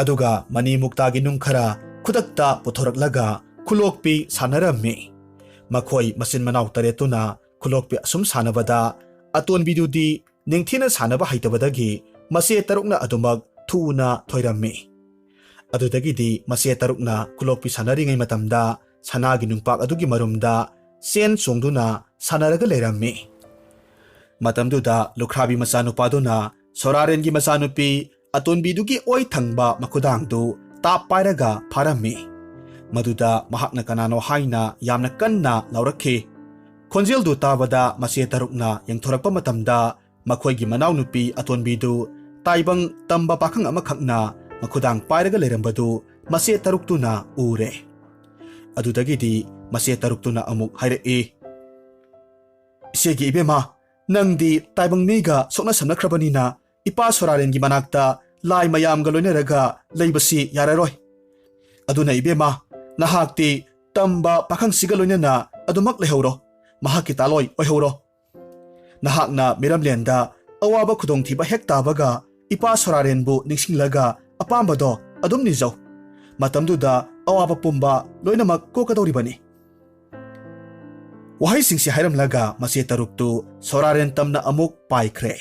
ꯑꯗꯨꯒ ꯃꯅꯤ ꯃꯨꯛꯇꯥꯒꯤ ꯅꯨꯡ ꯈꯔ ꯈꯨꯗꯛꯇ ꯄꯨꯊꯣꯔꯛꯂꯒ ꯈꯨꯂꯣꯛꯄꯤ ꯁꯥꯟꯅꯔꯝꯃꯤ꯫ ꯃꯈꯣꯏ ꯃꯆꯤꯟ ꯃꯅꯥꯎ 8ꯇꯨꯅ ꯈꯨꯂꯣꯛꯄꯤ ꯑꯁꯨꯝ ꯁꯥꯟꯅꯕꯗ ꯑꯇꯣꯟꯕꯤꯗꯨꯗꯤ ꯅꯤꯡꯊꯤꯅ ꯁꯥꯟꯅꯕ ꯍꯩꯇꯕꯗꯒꯤ ꯃꯆꯦ 6ꯅ ꯑꯗꯨꯃꯛ ꯊꯨꯅ ꯊꯣꯏꯔꯝꯃꯤ꯫ ꯑꯗꯨꯗꯒꯤꯗꯤ ꯃꯆꯦ 6ꯅ ꯈꯨꯂꯣꯛꯄꯤ ꯁꯥꯟꯅꯔꯤꯉꯩ ꯃꯇꯝꯗ ꯁꯅꯥꯒꯤ ꯅꯨꯡꯄꯥꯛ ꯑꯗꯨꯒꯤ ꯃꯔꯨꯝꯗ ꯆꯦꯟ ꯆꯣꯡꯗꯨꯅ ꯁꯥꯟꯅꯔꯒ ꯂꯩꯔꯝꯃꯤ꯫ ꯃꯇꯝꯗꯨꯗ ꯂꯨꯈ꯭ꯔꯥꯕꯤ ꯃꯆꯥꯅꯨꯄꯥꯗꯨꯅ ꯁꯣꯔꯥꯔꯦꯟꯒꯤ ꯃꯆꯥꯅꯨꯄꯤ ꯑꯇꯣꯟꯕꯤꯗꯨꯒꯤ ꯑꯣꯏ ꯊꯪꯕ ꯃꯈꯨꯗꯥꯡꯗꯨ ꯇꯥꯞ ꯄꯥꯏꯔꯒ ꯐꯥꯔꯝꯃꯤ꯫ ꯃꯗꯨꯗ ꯃꯍꯥꯛꯅ ꯀꯅꯥꯅꯣ ꯍꯥꯏꯅ ꯌꯥꯝꯅ ꯀꯟꯅ ꯂꯥꯎꯔꯛꯈꯤ꯫ ꯈꯣꯟꯖꯦꯜꯗꯨ ꯇꯥꯕꯗ ꯃꯆꯦ 6ꯅ ꯌꯦꯡꯊꯣꯔꯛꯄ ꯃꯇꯝꯗ ꯃꯈꯣꯏꯒꯤ ꯃꯅꯥꯎꯅꯨꯄꯤ ꯑꯇꯣꯟꯕꯤꯗꯨ ꯇꯥꯏꯕꯪ ꯇꯝꯕ ꯄꯥꯈꯪ ꯑꯃꯈꯛꯅ ꯃꯈꯨꯗꯥꯡ ꯄꯥꯏꯔꯒ ꯂꯩꯔꯝꯕꯗꯨ ꯃꯆꯦ 6ꯇꯨꯅ ꯎꯔꯦ꯫ ꯑꯗꯨꯗꯒꯤꯗꯤ ꯃꯆꯦ 6ꯇꯨꯅ ꯑꯃꯨꯛ ꯍꯥꯏꯔꯛꯏ, ꯏꯆꯦꯒꯤ ꯏꯕꯦꯝꯃ, ꯅꯪꯗꯤ ꯇꯥꯏꯕꯪ ꯃꯤꯒ ꯁꯣꯛꯅ ꯁꯝꯅꯈ꯭ꯔꯕꯅꯤꯅ ꯏꯄꯥ ꯁꯣꯔꯥꯔꯦꯟꯒꯤ ꯃꯅꯥꯛꯇ ꯂꯥꯏ ꯃꯌꯥꯝꯒ ꯂꯣꯏꯅꯔꯒ ꯂꯩꯕꯁꯤ ꯌꯥꯔꯔꯣꯏ꯫ ꯑꯗꯨꯅ ꯏꯕꯦꯝꯃ, ꯅꯍꯥꯛꯇꯤ ꯇꯝꯕ ꯄꯥꯈꯪꯁꯤꯒ ꯂꯣꯏꯅꯅ ꯑꯗꯨꯃꯛ ꯂꯩꯍꯧꯔꯣ, ꯃꯍꯥꯛꯀꯤ ꯇꯥꯂꯣꯏ ꯑꯣꯏꯍꯧꯔꯣ꯫ ꯅꯍꯥꯛꯅ ꯃꯤꯔꯝꯂꯦꯟꯗ ꯑꯋꯥꯕ ꯈꯨꯗꯣꯡꯊꯤꯕ ꯍꯦꯛ ꯇꯥꯕꯒ ꯏꯄꯥ ꯁꯣꯔꯥꯔꯦꯟꯕꯨ ꯅꯤꯡꯁꯤꯡꯂꯒ ꯑꯄꯥꯝꯕꯗꯣ ꯑꯗꯨꯝ ꯅꯤꯖꯧ꯫ ꯃꯇꯝꯗꯨꯗ ꯑꯋꯥꯕ ꯄꯨꯝꯕ ꯂꯣꯏꯅꯃꯛ ꯀꯣꯛꯀꯗꯧꯔꯤꯕꯅꯤ꯫ ꯋꯥꯍꯩꯁꯤꯡꯁꯤ ꯍꯥꯏꯔꯝꯂꯒ ꯃꯆꯦ 6ꯇꯨ ꯁꯣꯔꯥꯔꯦꯟ ꯇꯝꯅ ꯑꯃꯨꯛ ꯄꯥꯏꯈ꯭ꯔꯦ꯫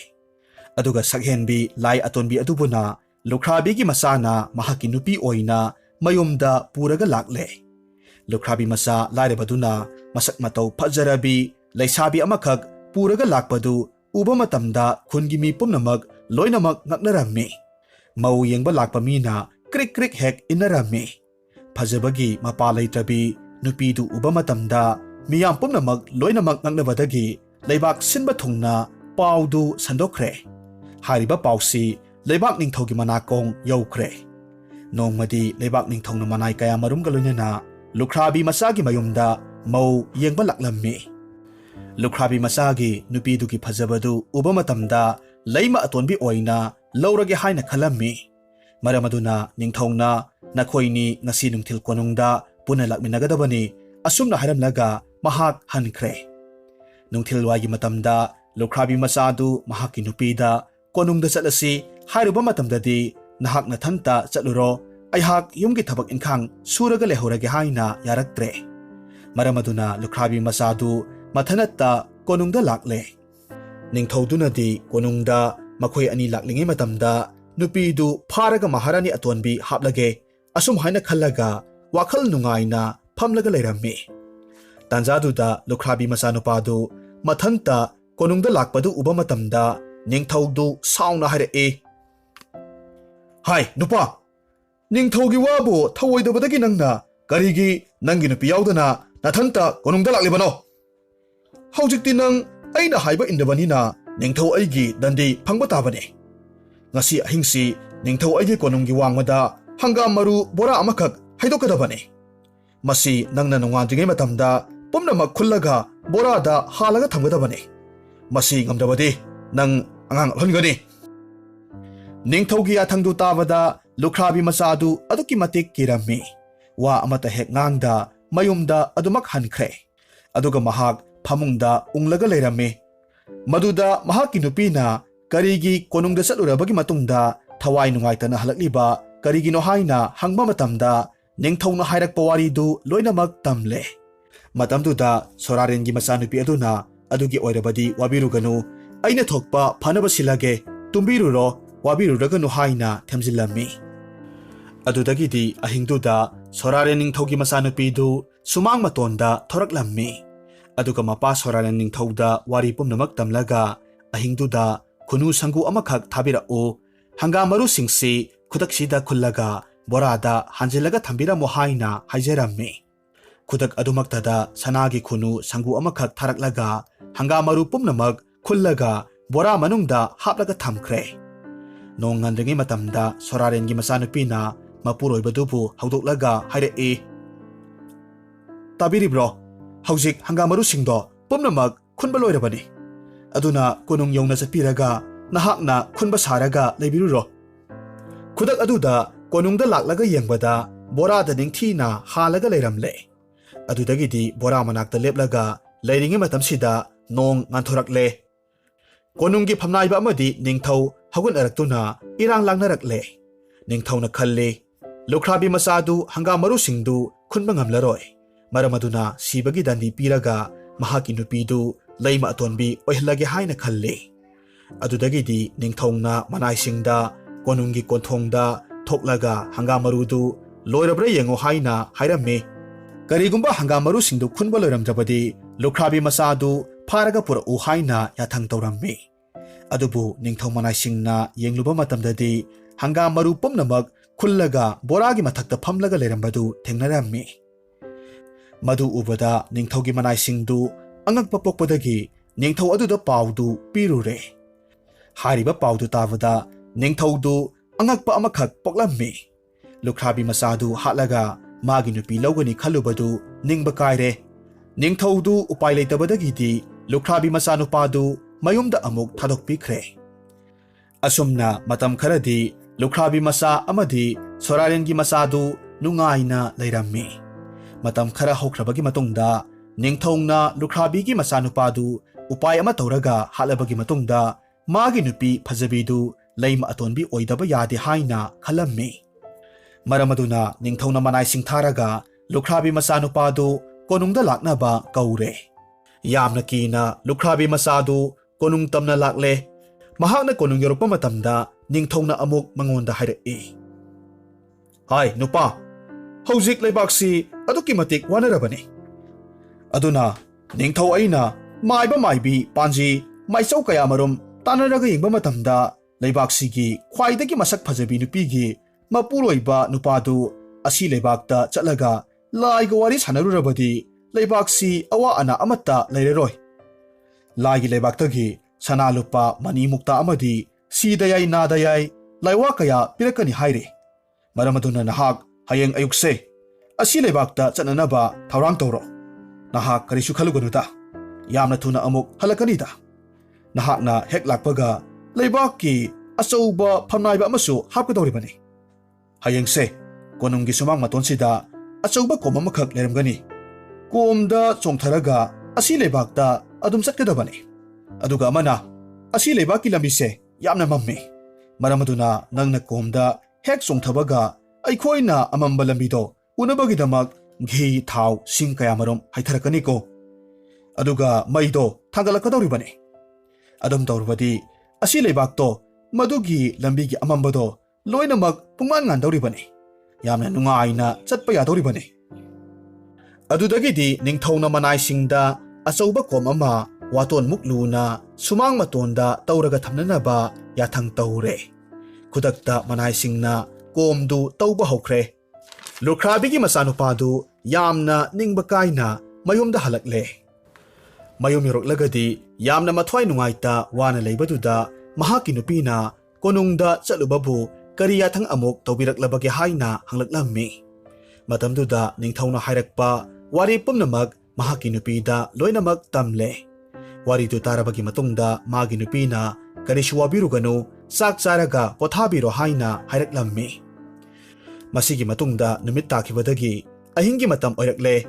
ꯑꯗꯨꯒ ꯁꯛꯍꯦꯟꯕꯤ ꯂꯥꯏ ꯑꯇꯣꯟꯕꯤ ꯑꯗꯨꯕꯨꯅ ꯂꯨꯈ꯭ꯔꯥꯕꯤꯒꯤ ꯃꯆꯥꯅ ꯃꯍꯥꯛꯀꯤ ꯅꯨꯄꯤ ꯑꯣꯏꯅ ꯃꯌꯨꯝꯗ ꯄꯨꯔꯒ ꯂꯥꯛꯂꯦ꯫ ꯂꯨꯈ꯭ꯔꯥꯕꯤ ꯃꯆꯥ ꯂꯥꯏꯔꯕꯗꯨꯅ ꯃꯁꯛ ꯃꯇꯧ ꯐꯖꯔꯕꯤ ꯂꯩꯁꯥꯕꯤ ꯑꯃꯈꯛ ꯄꯨꯔꯒ ꯂꯥꯛꯄꯗꯨ ꯎꯕ ꯃꯇꯝꯗ ꯈꯨꯟꯒꯤ ꯃꯤ ꯄꯨꯝꯅꯃꯛ ꯂꯣꯏꯅꯃꯛ ꯉꯛꯅꯔꯝꯃꯤ꯫ ꯃꯧ ꯌꯦꯡꯕ ꯂꯥꯛꯄ ꯃꯤꯅ ꯀ꯭ꯔꯤꯛ ꯍꯦꯛ ꯏꯟꯅꯔꯝꯃꯤ꯫ ꯐꯖꯕꯒꯤ ꯃꯄꯥ ꯂꯩꯇ꯭ꯔꯕꯤ ꯅꯨꯄꯤꯗꯨ ꯎꯕ ꯃꯇꯝꯗ ꯃꯤꯌꯥꯝ ꯄꯨꯝꯅꯃꯛ ꯂꯣꯏꯅꯃꯛ ꯉꯛꯅꯕꯗꯒꯤ ꯂꯩꯕꯥꯛ ꯁꯤꯟꯕ ꯊꯨꯡꯅ ꯄꯥꯎꯗꯨ ꯁꯟꯗꯣꯛꯈ꯭ꯔꯦ꯫ ꯍꯥꯏꯔꯤꯕ ꯄꯥꯎꯁꯤ ꯂꯩꯕꯥꯛ ꯅꯤꯡꯊꯧꯒꯤ ꯃꯅꯥꯀꯣꯡ ꯌꯧꯈ꯭ꯔꯦ꯫ ꯅꯣꯡꯃꯗꯤ ꯂꯩꯕꯥꯛ ꯅꯤꯡꯊꯧꯅ ꯃꯅꯥꯏ ꯀꯌꯥ ꯃꯔꯨꯝꯒ ꯂꯣꯏꯅꯅ ꯂꯨꯈ꯭ꯔꯥꯕꯤ ꯃꯆꯥꯒꯤ ꯃꯌꯨꯝꯗ ꯃꯧ ꯌꯦꯡꯕ ꯂꯥꯛꯂꯝꯃꯤ꯫ ꯂꯨꯈ꯭ꯔꯥꯕꯤ ꯃꯆꯥꯒꯤ ꯅꯨꯄꯤꯗꯨꯒꯤ ꯐꯖꯕꯗꯨ ꯎꯕ ꯃꯇꯝꯗ ꯂꯩꯃ ꯑꯇꯣꯟꯕꯤ ꯑꯣꯏꯅ ꯂꯧꯔꯒꯦ ꯍꯥꯏꯅ ꯈꯜꯂꯝꯃꯤ꯫ Maram aduna ningthongna nakhoi ngasi nungthil konungda puna lakminagadabani asumna hairamlaga mahak hankre. Nungthil wagi matamda Lukhrabi masadu mahaki nupida konungda chatlasi hairuba matamdadi nahak nathanta chatluro aihak yumgi thabak inkhang suraga lehorage haina yaraktre. Maram aduna Lukhrabi masadu mathanatta konungda lakle. Ningthodunadi konungda makhoi ani laklingi matamda nupidu pharaga maharani atonbi haplage asum haina khallaga wakhal nungaina phamlaga leirammi. Tanjaduda Lukhrabi masanupadu mathanta konungda lakpadu uba matamda ningthaudu sauna haire. Hai nupa ningthaugi wabu thawoidabadagi nangna karigi nangi nupi yaudana nathanta konungda laklibano. Haujikti nang aina haiba indabanina ningthau aigi dandi phangba tabane. Ngasi ahingsi ningthau aigi konunggi wangmada hangam maru bora amakak haidokadabane. Masi nangna nungandringai matamda pumnamak khullaga borada halaga thamgadabane. Masi ngamdabadi nang angang alhongani. Ningthaugi athangdu tabada Lukhrabi masadu aduki matik kirami. Wa amata hek ngangda mayumda adumak hankre. Aduga mahak phamungda unglaga leirami. Maduda mahaki nupina karigi konungda chatlurabagi matungda thawai nungaitana halakliba karigino haina hangba matamda ningthauna hairakpa waridu loinamak tamle. Matamduda Sorarengi masanupi aduna adugi oirabadi wabiruganu aina thokpa phanaba silage tumbiruro wabiruraganu haina themjillammi. Adudagidi ahingduda Soraren ningthaugi masanupidu sumang matonda thoraklammi. Aduga mapa Soraren ningthauda wari pumnamak tamlaga ahingduda khunu sangu amakhak thabira'u hangamaru singsi khudaksida khullaga borada hanjilaga thambiramo haina haijarammi. Khudak adumaktada sanagi khunu sangu amakhak tharaklaga hangamaru pumnamak khullaga bora manungda haplaga thamkhre. Nong ngandringi matamda Sorarengi masanupina mapuroibadubu haudoklaga haire. Tabiribro haujik hangamaru singdo pumnamak khunba loirabani. Aduna konung yongna chapiraga nahakna khunba saraga leibiruro. Khudak aduda konungda laklaga yengbada borada ningthina halaga leiramle. Adudagidi bora manakta leplaga leiringi matamsida nong nganthorakle. Konunggi phamnaiba amadi ningthau hagun araktuna irang langnarakle. Ningthauna khalle Lukhrabi masadu hangamaru singdu khunba ngamlaroi. Maramaduna sibagi dandi piraga mahaki nupidu leima atonbi oihlage haina khalle. Adudagidi ningthauna manaisingda konunggi konthongda thoklaga hangamarudu loirabra yengo haina hairamme. Karigumba hangamaru singdu khunba loiramjabadi Lukhrabi masadu pharaga pura'u haina yathang tawrammi. Adubu ningthau manaisingna yengluba matamdadi hangamaru pumnamak khullaga boragi mathakta phamlaga leirambadu thengnarammi. Madu ubada ningthaugi manaisingdu angakpa pokpadagi ningthau aduda paudu pirure. Hariba paudu tabada ningthaudu angakpa amakhak poklammi. Lukhrabi masadu hatlaga magi nupi lawgani khalubadu ningba kaire. Ningthaudu upai leitabadagidi Lukhrabi masanupadu mayumda amuk thadokpikre. Asumna matam kharadi Lukhrabi masa amadi Sorarengi masadu nungaina leirammi. Matam khara hokrabagi matungda ningthauna Lukhrabi masanupadu upai ama tawraga halabagi matungda magi nupi phajabidu leima atonbi oidaba yade haina khalammi. Maramaduna ningthauna manaising tharaga Lukhrabi masanupadu konungda laknaba kaure. Yamna kina Lukhrabi masadu konung tamna lakle. Mahakna konung yorokpa matamda ningthauna amuk mangonda haire. Hai nupa haujik leibaksi aduki matik wanarabani. Aduna ningthau aina maiba maibi panji maisau kaya marum tanaraga yengba matamda leibaksigi khwaidagi masak phajabi nupigi mapuloiba nupadu asi leibakta chatlaga laiga wari sanarurabadi leibaksi awa ana amatta leireroi. Laigi leibaktagi sana lupa mani mukta amadi sidayai nadayai laiwa kaya pirakani haire. Maramaduna nahak hayeng ayukse asi leibakta chatnanaba thaurang tawro. Nahak karisu khaluganuda yamna thuna amuk halakanida. Nahakna hek lakpaga leibakki achouba phamnaiba amasu hapkadoribani. ꯍꯌꯦꯡꯁꯦ ꯀꯣꯅꯨꯡꯒꯤ ꯁꯨꯃꯥꯡ ꯃꯇꯣꯟꯁꯤꯗ ꯑꯆꯧꯕ ꯀꯣꯝ ꯑꯃꯈꯛ ꯂꯩꯔꯝꯒꯅꯤ. ꯀꯣꯝꯗ ꯆꯣꯡꯊꯔꯒ ꯑꯁꯤ ꯂꯩꯕꯥꯛꯇ ꯑꯗꯨꯝ ꯆꯠꯀꯗꯕꯅꯤ. ꯑꯗꯨꯒ ꯑꯃꯅ ꯑꯁꯤ ꯂꯩꯕꯥꯛꯀꯤ ꯂꯝꯕꯤꯁꯦ ꯌꯥꯝꯅ ꯃꯝꯃꯤ. ꯃꯔꯝ ꯑꯗꯨꯅ ꯅꯪꯅ ꯀꯣꯝꯗ ꯍꯦꯛ ꯆꯣꯡꯊꯕꯒ ꯑꯩꯈꯣꯏꯅ ꯑꯃꯝꯕ ꯂꯝꯕꯤꯗꯣ ꯎꯅꯕꯒꯤꯗꯃꯛ ꯘꯤ, ꯊꯥꯎ, ꯁꯤꯡ ꯀꯌꯥꯃꯔꯨꯝ ꯍꯩꯊꯔꯛꯀꯅꯤꯀꯣ. ꯑꯗꯨꯒ ꯃꯩꯗꯣ ꯊꯥꯒꯠꯂꯛꯀꯗꯧꯔꯤꯕꯅꯤ. ꯑꯗꯨꯝ ꯇꯧꯔꯕꯗꯤ ꯑꯁꯤ ꯂꯩꯕꯥꯛꯇꯣ ꯃꯗꯨꯒꯤ ꯂꯝꯕꯤꯒꯤ ꯑꯃꯝꯕꯗꯣ ꯂꯣꯏꯅꯃꯛ ꯄꯨꯡꯉꯥꯟ ꯉꯥꯟꯗꯧꯔꯤꯕꯅꯤ. ꯌꯥꯝꯅ ꯅꯨꯡꯉꯥꯏꯅ ꯆꯠꯄ ꯌꯥꯗꯧꯔꯤꯕꯅꯤ. ꯑꯗꯨꯗꯒꯤꯗꯤ ꯅꯤꯡꯊꯧꯅ ꯃꯅꯥꯏꯁꯤꯡꯗ ꯑꯆꯧꯕ ꯀꯣꯝ ꯑꯃ ꯋꯥꯇꯣꯟꯃꯨꯛ ꯂꯨꯅ ꯁꯨꯃꯥꯡ ꯃꯇꯣꯟꯗ ꯇꯧꯔꯒ ꯊꯝꯅꯅꯕ ꯌꯥꯊꯪ ꯇꯧꯔꯦ. ꯈꯨꯗꯛꯇ ꯃꯅꯥꯏꯁꯤꯡꯅ ꯀꯣꯝꯗꯨ ꯇꯧꯕ ꯍꯧꯈ꯭ꯔꯦ. ꯂꯨꯈ꯭ꯔꯥꯕꯤꯒꯤ ꯃꯆꯥꯅꯨꯄꯥꯗꯨ ꯌꯥꯝꯅ ꯅꯤꯡꯕ ꯀꯥꯏꯅ ꯃꯌꯨꯝꯗ ꯍꯜꯂꯛꯂꯦ. ꯃꯌꯨꯝ ꯌꯧꯔꯛꯂꯒꯗꯤ ꯌꯥꯝꯅ ꯃꯊ꯭ꯋꯥꯏ ꯅꯨꯡꯉꯥꯏꯇ ꯋꯥꯅ ꯂꯩꯕꯗꯨꯗ ꯃꯍꯥꯛꯀꯤ ꯅꯨꯄꯤꯅ ꯀꯣꯅꯨꯡꯗ ꯆꯠꯂꯨꯕꯕꯨ ꯀꯔꯤ ꯌꯥꯊꯪ ꯑꯃꯨꯛ ꯇꯧꯕꯤꯔꯛꯂꯕꯒꯦ ꯍꯥꯏꯅ ꯍꯪꯂꯛꯂꯝꯃꯤ. ꯃꯇꯝꯗꯨꯗ ꯅꯤꯡꯊꯧꯅ ꯍꯥꯏꯔꯛꯄ ꯋꯥꯔꯤ ꯄꯨꯝꯅꯃꯛ ꯃꯍꯥꯛꯀꯤ ꯅꯨꯄꯤꯗ ꯂꯣꯏꯅꯃꯛ ꯇꯝꯂꯦ. ꯋꯥꯔꯤꯗꯨ ꯇꯥꯔꯕꯒꯤ ꯃꯇꯨꯡꯗ ꯃꯥꯒꯤ ꯅꯨꯄꯤꯅ ꯀꯔꯤꯁꯨ ꯋꯥꯕꯤꯔꯨꯒꯅꯨ, ꯆꯥꯛ ꯆꯥꯔꯒ ꯄꯣꯊꯥꯕꯤꯔꯣ ꯍꯥꯏꯅ ꯍꯥꯏꯔꯛꯂꯝꯃꯤ. ꯃꯁꯤꯒꯤ ꯃꯇꯨꯡꯗ ꯅꯨꯃꯤꯠ ꯇꯥꯈꯤꯕꯗꯒꯤ ꯑꯍꯤꯡꯒꯤ ꯃꯇꯝ ꯑꯣꯏꯔꯛꯂꯦ.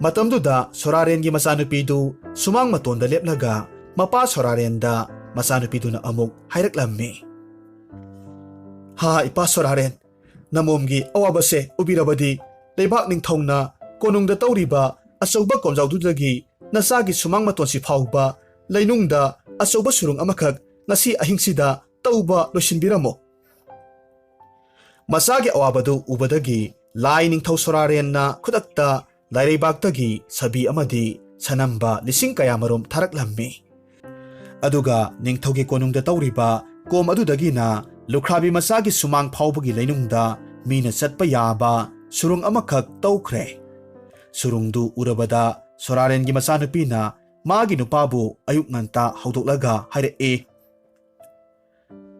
ꯃꯇꯝꯗꯨꯗ ꯁꯣꯔꯥꯔꯦꯟꯒꯤ ꯃꯆꯥꯅꯨꯄꯤꯗꯨ ꯁꯨꯃꯥꯡ ꯃꯇꯣꯟꯗ ꯂꯦꯞꯂꯒ ꯃꯄꯥ ꯁꯣꯔꯥꯔꯦꯟꯗ ꯃꯆꯥꯅꯨꯄꯤꯗꯨꯅ ꯑꯃꯨꯛ ꯍꯥꯏꯔꯛꯂꯝꯃꯤ. ꯍꯥ ꯏꯄꯥ ꯁꯣꯔꯥꯔꯦꯟ, ꯅꯃꯣꯝꯒꯤ ꯑꯋꯥꯕꯁꯦ ꯎꯕꯤꯔꯕꯗꯤ ꯂꯩꯕꯥꯛ ꯅꯤꯡꯊꯧꯅ ꯀꯣꯅꯨꯡꯗ ꯇꯧꯔꯤꯕ ꯑꯆꯧꯕ ꯀꯣꯝꯖꯥꯎꯗꯨꯗꯒꯤ ꯅꯆꯥꯒꯤ ꯁꯨꯃꯥꯡ ꯃꯇꯣꯟꯁꯤ ꯐꯥꯎꯕ ꯂꯩꯅꯨꯡꯗ ꯑꯆꯧꯕ ꯁꯨꯔꯨꯡ ꯑꯃꯈꯛ ꯉꯁꯤ ꯑꯍꯤꯡꯁꯤꯗ ꯇꯧꯕ ꯂꯣꯏꯁꯤꯟꯕꯤꯔꯝꯃꯣ. ꯃꯆꯥꯒꯤ ꯑꯋꯥꯕꯗꯨ ꯎꯕꯗꯒꯤ ꯂꯥꯏ ꯅꯤꯡꯊꯧ ꯁꯣꯔꯥꯔꯦꯟꯅ ꯈꯨꯗꯛꯇ ꯂꯥꯏꯔꯩꯕꯥꯛꯇꯒꯤ ꯁꯥꯕꯤ ꯑꯃꯗꯤ ꯁꯅꯝꯕ ꯂꯤꯁꯤꯡ ꯀꯌꯥꯃꯔꯨꯝ ꯊꯥꯔꯛꯂꯝꯃꯤ. ꯑꯗꯨꯒ ꯅꯤꯡꯊꯧꯒꯤ ꯀꯣꯅꯨꯡꯗ ꯇꯧꯔꯤꯕ ꯀꯣꯝ ꯑꯗꯨꯗꯒꯤꯅ ꯂꯨꯈ꯭ꯔꯥꯕꯤ ꯃꯆꯥꯒꯤ ꯁꯨꯃꯥꯡ ꯐꯥꯎꯕꯒꯤ ꯂꯩꯅꯨꯡꯗ ꯃꯤꯅ ꯆꯠꯄ ꯌꯥꯕ ꯁꯨꯔꯨꯡ ꯑꯃꯈꯛ ꯇꯧꯈ꯭ꯔꯦ. ꯁꯨꯔꯨꯡꯗꯨ ꯎꯔꯕꯗ ꯁꯣꯔꯥꯔꯦꯟꯒꯤ ꯃꯆꯥꯅꯨꯄꯤꯅ ꯃꯥꯒꯤ ꯅꯨꯄꯥꯕꯨ ꯑꯌꯨꯛ ꯉꯟꯇꯥ ꯍꯧꯗꯣꯛꯂꯒ ꯍꯥꯏꯔꯛꯏ.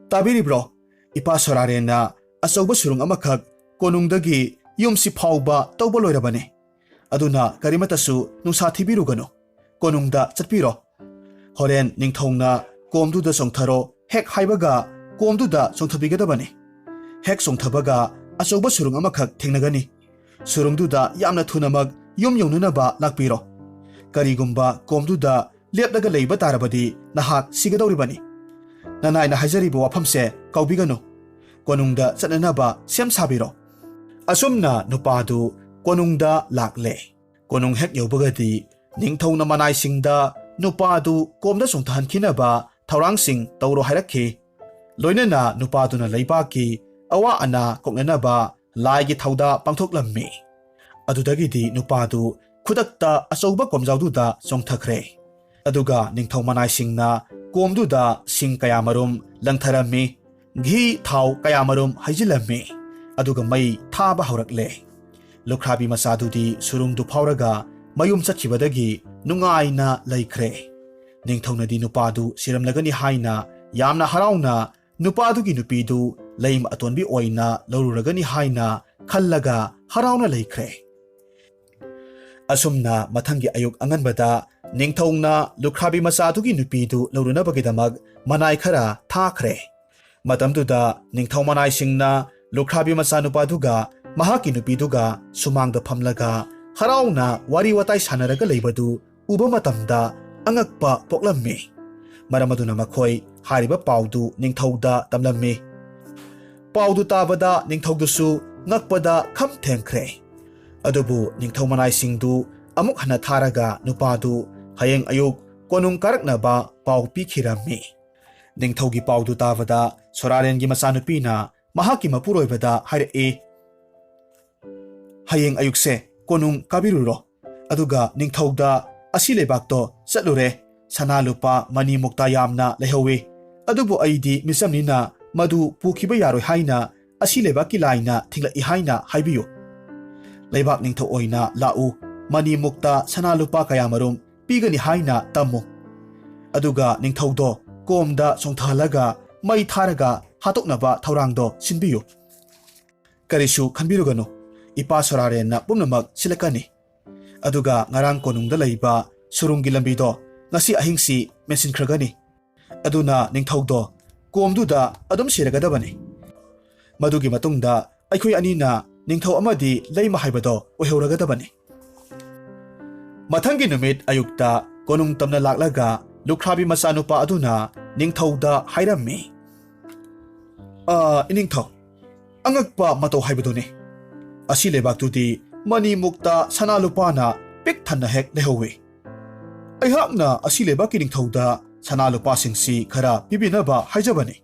ꯇꯥꯕꯤꯔꯤꯕ꯭ꯔꯣ? ꯏꯄꯥ ꯁꯣꯔꯥꯔꯦꯟꯅ ꯑꯆꯧꯕ ꯁꯨꯔꯨꯡ ꯑꯃꯈꯛ ꯀꯣꯅꯨꯡꯗꯒꯤ ꯌꯨꯝꯁꯤ ꯐꯥꯎꯕ ꯇꯧꯕ ꯂꯣꯏꯔꯕꯅꯤ. ꯑꯗꯨꯅ ꯀꯔꯤꯃꯠꯇꯁꯨ ꯅꯨꯡꯁꯥ ꯊꯤꯕꯤꯔꯨꯒꯅꯨ. ꯀꯣꯅꯨꯡꯗ ꯆꯠꯄꯤꯔꯣ. ꯍꯣꯔꯦꯟ ꯅꯤꯡꯊꯧꯅ ꯀꯣꯝꯗꯨꯗ ꯆꯣꯡꯊꯔꯣ ꯍꯦꯛ ꯍꯥꯏꯕꯒ ꯀꯣꯝꯗꯨꯗ ꯆꯣꯡꯊꯕꯤꯒꯗꯕꯅꯤ. ꯍꯦꯛ ꯆꯣꯡꯊꯕꯒ ꯑꯆꯧꯕ ꯁꯨꯔꯨꯡ ꯑꯃꯈꯛ ꯊꯦꯡꯅꯒꯅꯤ. ꯁꯨꯔꯨꯡꯗꯨꯗ ꯌꯥꯝꯅ ꯊꯨꯅꯃꯛ ꯌꯨꯝ ꯌꯧꯅꯅꯕ ꯂꯥꯛꯄꯤꯔꯣ. ꯀꯔꯤꯒꯨꯝꯕ ꯀꯣꯝꯗꯨꯗ ꯂꯦꯞꯂꯒ ꯂꯩꯕ ꯇꯥꯔꯕꯗꯤ ꯅꯍꯥꯛ ꯁꯤꯒꯗꯧꯔꯤꯕꯅꯤ. ꯅꯅꯥꯏꯅ ꯍꯥꯏꯖꯔꯤꯕ ꯋꯥꯐꯝꯁꯦ ꯀꯥꯎꯕꯤꯒꯅꯨ. ꯀꯣꯅꯨꯡꯗ ꯆꯠꯅꯅꯕ ꯁꯦꯝ ꯁꯥꯕꯤꯔꯣ. ꯑꯁꯨꯝꯅ ꯅꯨꯄꯥꯗꯨ ꯀꯣꯅꯨꯡꯗ ꯂꯥꯛꯂꯦ. ꯀꯣꯅꯨꯡ ꯍꯦꯛ ꯌꯧꯕꯒꯗꯤ ꯅꯤꯡꯊꯧꯅ ꯃꯅꯥꯏꯁꯤꯡꯗ ꯅꯨꯄꯥꯗꯨ ꯀꯣꯝꯗ ꯆꯣꯡꯊꯍꯟꯈꯤꯅꯕ ꯊꯧꯔꯥꯡꯁꯤꯡ ꯇꯧꯔꯣ ꯍꯥꯏꯔꯛꯈꯤ. ꯂꯣꯏꯅꯅ ꯅꯨꯄꯥꯗꯨꯅ ꯂꯩꯕꯥꯛꯀꯤ ꯑꯋꯥ ꯑꯅꯥ ꯀꯣꯛꯅꯅꯕ ꯂꯥꯏꯒꯤ ꯊꯧꯗꯥ ꯄꯥꯡꯊꯣꯛꯂꯝꯃꯤ. ꯑꯗꯨꯗꯒꯤꯗꯤ ꯅꯨꯄꯥꯗꯨ ꯈꯨꯗꯛꯇ ꯑꯆꯧꯕ ꯀꯣꯝꯖꯥꯎꯗꯨꯗ ꯆꯣꯡꯊꯈ꯭ꯔꯦ. ꯑꯗꯨꯒ ꯅꯤꯡꯊꯧ ꯃꯅꯥꯏꯁꯤꯡꯅ ꯀꯣꯝꯗꯨꯗ ꯁꯤꯡ ꯀꯌꯥꯃꯔꯨꯝ ꯂꯪꯊꯔꯝꯃꯤ. ꯘꯤ, ꯊꯥꯎ ꯀꯌꯥꯃꯔꯨꯝ ꯍꯩꯖꯤꯜꯂꯝꯃꯤ. ꯑꯗꯨꯒ ꯃꯩ ꯊꯥꯕ ꯍꯧꯔꯛꯂꯦ. ꯂꯨꯈ꯭ꯔꯥꯕꯤ ꯃꯆꯥꯗꯨꯗꯤ ꯁꯨꯔꯨꯡꯗꯨ ꯐꯥꯎꯔꯒ ꯃꯌꯨꯝ ꯆꯠꯈꯤꯕꯗꯒꯤ ꯅꯨꯡꯉꯥꯏꯅ ꯂꯩꯈ꯭ꯔꯦ. ꯅꯤꯡꯊꯧꯅꯗꯤ ꯅꯨꯄꯥꯗꯨ ꯁꯤꯔꯝꯂꯒꯅꯤ ꯍꯥꯏꯅ ꯌꯥꯝꯅ ꯍꯔꯥꯎꯅ ꯅꯨꯄꯥꯗꯨꯒꯤ ꯅꯨꯄꯤꯗꯨ ꯂꯩꯃ ꯑꯇꯣꯟꯕꯤ ꯑꯣꯏꯅ ꯂꯧꯔꯨꯔꯒꯅꯤ ꯍꯥꯏꯅ ꯈꯜꯂꯒ ꯍꯔꯥꯎꯅ ꯂꯩꯈ꯭ꯔꯦ. ꯑꯁꯨꯝꯅ ꯃꯊꯪꯒꯤ ꯑꯌꯨꯛ ꯑꯉꯟꯕꯗ ꯅꯤꯡꯊꯧꯅ ꯂꯨꯈ꯭ꯔꯥꯕꯤ ꯃꯆꯥꯗꯨꯒꯤ ꯅꯨꯄꯤꯗꯨ ꯂꯧꯔꯨꯅꯕꯒꯤꯗꯃꯛ ꯃꯅꯥꯏ ꯈꯔ ꯊꯥꯈ꯭ꯔꯦ. ꯃꯇꯝꯗꯨꯗ ꯅꯤꯡꯊꯧ ꯃꯅꯥꯏꯁꯤꯡꯅ ꯂꯨꯈ꯭ꯔꯥꯕꯤ ꯃꯆꯥꯅꯨꯄꯥꯗꯨꯒ ꯃꯍꯥꯛꯀꯤ ꯅꯨꯄꯤꯗꯨꯒ ꯁꯨꯃꯥꯡꯗ ꯐꯝꯂꯒ ꯍꯔꯥꯎꯅ ꯋꯥꯔꯤ ꯋꯥꯇꯥꯏ ꯁꯥꯟꯅꯔꯒ ꯂꯩꯕꯗꯨ ꯎꯕ ꯃꯇꯝꯗ ꯑꯉꯛꯄ ꯄꯣꯛꯂꯝꯃꯤ. ꯃꯔꯝ ꯑꯗꯨꯅ ꯃꯈꯣꯏ ꯍꯥꯏꯔꯤꯕ ꯄꯥꯎꯗꯨ ꯅꯤꯡꯊꯧꯗ ꯇꯝꯂꯝꯃꯤ. ꯄꯥꯎꯗꯨ ꯇꯥꯕꯗ ꯅꯤꯡꯊꯧꯗꯨꯁꯨ ꯉꯛꯄꯗ ꯈꯝ ꯊꯦꯡꯈ꯭ꯔꯦ. ꯑꯗꯨꯕꯨ ꯅꯤꯡꯊꯧ ꯃꯅꯥꯏꯁꯤꯡꯗꯨ ꯑꯃꯨꯛ ꯍꯟꯅ ꯊꯥꯔꯒ ꯅꯨꯄꯥꯗꯨ ꯍꯌꯦꯡ ꯑꯌꯨꯛ ꯀꯣꯅꯨꯡ ꯀꯥꯔꯛꯅꯕ ꯄꯥꯎ ꯄꯤꯈꯤꯔꯝꯃꯤ. ꯅꯤꯡꯊꯧꯒꯤ ꯄꯥꯎꯗꯨ ꯇꯥꯕꯗ ꯁꯣꯔꯥꯔꯦꯟꯒꯤ ꯃꯆꯥꯅꯨꯄꯤꯅ ꯃꯍꯥꯛꯀꯤ ꯃꯄꯨꯔꯣꯏꯕꯗ ꯍꯥꯏꯔꯛꯏ. ꯍꯌꯦꯡ ꯑꯌꯨꯛꯁꯦ ꯀꯣꯅꯨꯡ ꯀꯥꯕꯤꯔꯨꯔꯣ. ꯑꯗꯨꯒ ꯅꯤꯡꯊꯧꯗ ꯑꯁꯤ ꯂꯩꯕꯥꯛꯇꯣ ꯆꯠꯂꯨꯔꯦ. ꯁꯅꯥ ꯂꯨꯄꯥ ꯃꯅꯤ ꯃꯨꯛꯇ ꯌꯥꯝꯅ ꯂꯩꯍꯧꯏ. ꯑꯗꯨꯕꯨ ꯑꯩꯗꯤ ꯃꯤꯆꯝꯅꯤꯅ ꯃꯗꯨ ꯄꯨꯈꯤꯕ ꯌꯥꯔꯣꯏ ꯍꯥꯏꯅ ꯑꯁꯤ ꯂꯩꯕꯥꯛꯀꯤ ꯂꯥꯏꯅ ꯊꯤꯡꯂꯛꯏ ꯍꯥꯏꯅ ꯍꯥꯏꯕꯤꯌꯨ. ꯂꯩꯕꯥꯛ ꯅꯤꯡꯊꯧ ꯑꯣꯏꯅ ꯂꯥꯛꯎ. ꯃꯅꯤ ꯃꯨꯛꯇ ꯁꯅꯥ ꯂꯨꯄꯥ ꯀꯌꯥꯃꯔꯨꯝ ꯄꯤꯒꯅꯤ ꯍꯥꯏꯅ ꯇꯝꯃꯨ. ꯑꯗꯨꯒ ꯅꯤꯡꯊꯧꯗꯣ ꯀꯣꯝꯗ ꯆꯣꯡꯊꯍꯜꯂꯒ ꯃꯩ ꯊꯥꯔꯒ ꯍꯥꯠꯇꯣꯛꯅꯕ ꯊꯧꯔꯥꯡꯗꯣ ꯁꯤꯟꯕꯤꯌꯨ. ꯀꯔꯤꯁꯨ ꯈꯟꯕꯤꯔꯨꯒꯅꯨ. ꯏꯄꯥ ꯁꯣꯔꯥꯔꯦꯟꯅ ꯄꯨꯝꯅꯃꯛ ꯁꯤꯜꯂꯛꯀꯅꯤ. ꯑꯗꯨꯒ ꯉꯔꯥꯡ ꯀꯣꯅꯨꯡꯗ ꯂꯩꯕ ꯁꯨꯔꯨꯡꯒꯤ ꯂꯝꯕꯤꯗꯣ ꯉꯁꯤ ꯑꯍꯤꯡꯁꯤ ꯃꯦꯟꯁꯤꯟꯈ꯭ꯔꯒꯅꯤ. ꯑꯗꯨꯅ ꯅꯤꯡꯊꯧꯗꯣ ꯀꯣꯝꯗꯨꯗ ꯑꯗꯨꯝ ꯁꯤꯔꯒꯗꯕꯅꯤ. ꯃꯗꯨꯒꯤ ꯃꯇꯨꯡꯗ ꯑꯩꯈꯣꯏ ꯑꯅꯤꯅ ꯅꯤꯡꯊꯧ ꯑꯃꯗꯤ ꯂꯩꯃ ꯍꯥꯏꯕꯗꯣ ꯑꯣꯏꯍꯧꯔꯒꯗꯕꯅꯤ꯫ ꯃꯊꯪꯒꯤ ꯅꯨꯃꯤꯠ ꯑꯌꯨꯛꯇ ꯀꯣꯅꯨꯡ ꯇꯝꯅ ꯂꯥꯛꯂꯒ ꯂꯨꯈ꯭ꯔꯥꯕꯤ ꯃꯆꯥꯅꯨꯄꯥ ꯑꯗꯨꯅ ꯅꯤꯡꯊꯧꯗ ꯍꯥꯏꯔꯝꯃꯤ, ꯏꯅꯤꯡꯊꯧ, ꯑꯉꯛꯄ ꯃꯇꯧ ꯍꯥꯏꯕꯗꯨꯅꯤ꯫ ꯑꯁꯤ ꯂꯩꯕꯥꯛꯇꯨꯗꯤ ꯃꯅꯤꯃꯨꯛꯇ ꯁꯅꯥ ꯂꯨꯄꯥꯅ ꯄꯤꯛ ꯊꯟꯅ ꯍꯦꯛ ꯂꯩꯍꯧꯏ꯫ ꯑꯩꯍꯥꯛꯅ ꯑꯁꯤ ꯂꯩꯕꯥꯛꯀꯤ ꯅꯤꯡꯊꯧꯗ ꯁꯅꯥ ꯂꯨꯄꯥꯁꯤꯡꯁꯤ ꯈꯔ ꯄꯤꯕꯤꯅꯕ ꯍꯥꯏꯖꯕꯅꯤ꯫